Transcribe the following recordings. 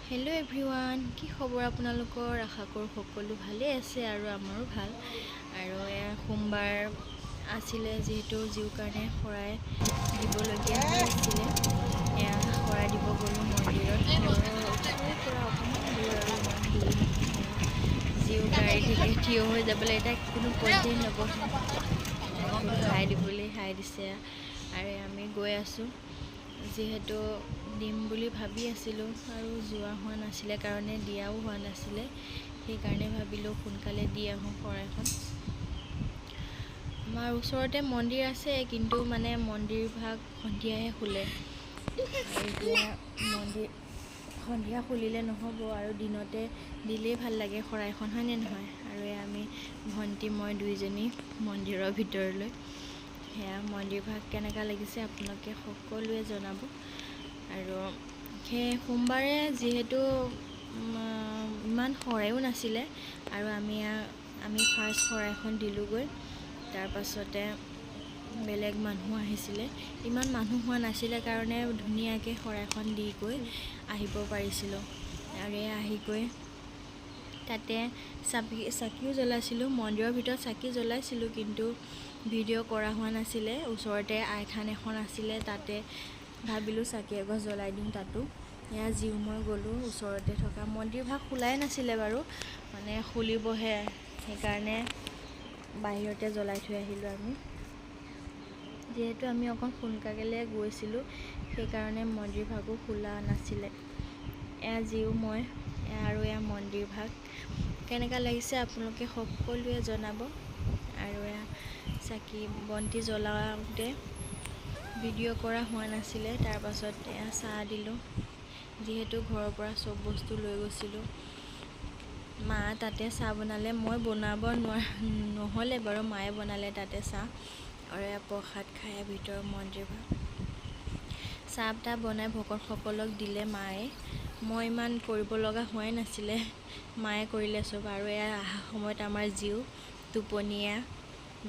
Hello' everyone, কি খবৰ আপোনালোকৰ? আশা কৰোঁ সকলো ভালেই আছে আৰু আমাৰো ভাল। আৰু সোমবাৰ আছিলে যিহেতু জীউৰ কাৰণে শৰাই দিবলগীয়া হৈ আছিলে। শৰাই দিব গ'লোঁ মন্দিৰত। ঘৰৰ ওচৰৰ পৰা অকণমান দূৰ আৰু ইমান দূৰ নহয়। জীউ গাড়ী থেকে থিয় হৈ যাবলৈ এতিয়া কোনো পইণ্টেই নবহে। হাই দিবলৈ হাই দিছে আৰু আমি গৈ আছোঁ। যিহেতু দিম বুলি ভাবি আছিলোঁ আৰু যোৱা হোৱা নাছিলে কাৰণে দিয়াও হোৱা নাছিলে, সেইকাৰণে ভাবিলোঁ সোনকালে দি আহোঁ শৰাইখন। আমাৰ ওচৰতে মন্দিৰ আছে, কিন্তু মানে মন্দিৰভাগ সন্ধিয়াহে খোলে। আৰু এতিয়া সন্ধিয়া খুলিলে নহ'ব আৰু দিনতে দিলেই ভাল লাগে শৰাইখন, হয়নে নহয়? আৰু আমি ভণ্টি মই দুইজনী মন্দিৰৰ ভিতৰলৈ। সেয়া মন্দিৰভাগ কেনেকুৱা লাগিছে আপোনালোকে সকলোৱে জনাব। আৰু সেই সোমবাৰে যিহেতু ইমান শৰাইও নাছিলে আৰু আমি ফাৰ্ষ্ট শৰাইখন দিলোঁগৈ। তাৰপাছতে বেলেগ মানুহ আহিছিলে, ইমান মানুহ হোৱা নাছিলে কাৰণে ধুনীয়াকৈ শৰাইখন দি গৈ আহিব পাৰিছিলোঁ। আৰু আহি গৈ তাতে চাকিও জ্বলাইছিলোঁ, মন্দিৰৰ ভিতৰত চাকি জ্বলাইছিলোঁ, কিন্তু ভিডিঅ' কৰা হোৱা নাছিলে। ওচৰতে আইথান এখন আছিলে, তাতে ভাবিলোঁ চাকি এগছ জ্বলাই দিওঁ তাতো। জীউ মই গ'লোঁ ওচৰতে থকা মন্দিৰভাগ খোলাই নাছিলে বাৰু, মানে খুলিবহে, সেইকাৰণে বাহিৰতে জ্বলাই থৈ আহিলোঁ আমি। যিহেতু আমি অকণ সোনকালে গৈছিলোঁ, সেইকাৰণে মন্দিৰভাগো খোলা নাছিলে। জীউ মই আৰু মন্দিৰভাগ কেনেকুৱা লাগিছে আপোনালোকে সকলোৱে জনাব। আৰু চাকি বন্তি জ্বলাওঁতে ভিডিঅ' কৰা হোৱা নাছিলে। তাৰপাছত চাহ দিলোঁ, যিহেতু ঘৰৰ পৰা চব বস্তু লৈ গৈছিলোঁ। মা তাতে চাহ বনালে, মই বনাব নহ'লে বাৰু, মায়ে বনালে তাতে চাহ। আৰু প্ৰসাদ খাই ভিতৰৰ মন্দিৰভাগ চাহ তাহ বনাই ভকতসকলক দিলে মায়ে। মই ইমান কৰিব লগা হোৱাই নাছিলে, মায়ে কৰিলে চব। আৰু অহা সময়ত আমাৰ জীউ টোপনিয়া,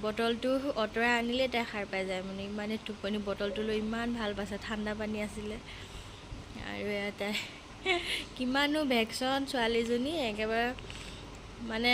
বটলটো অঁতৰাই আনিলে তাই সাৰ পাই যায়, মানে ইমানে টোপনি। বটলটো লৈ ইমান ভাল পাইছে, ঠাণ্ডা পানী আছিলে। আৰু তাই কিমাননো ভেকশ্যন ছোৱালীজনী, একেবাৰে মানে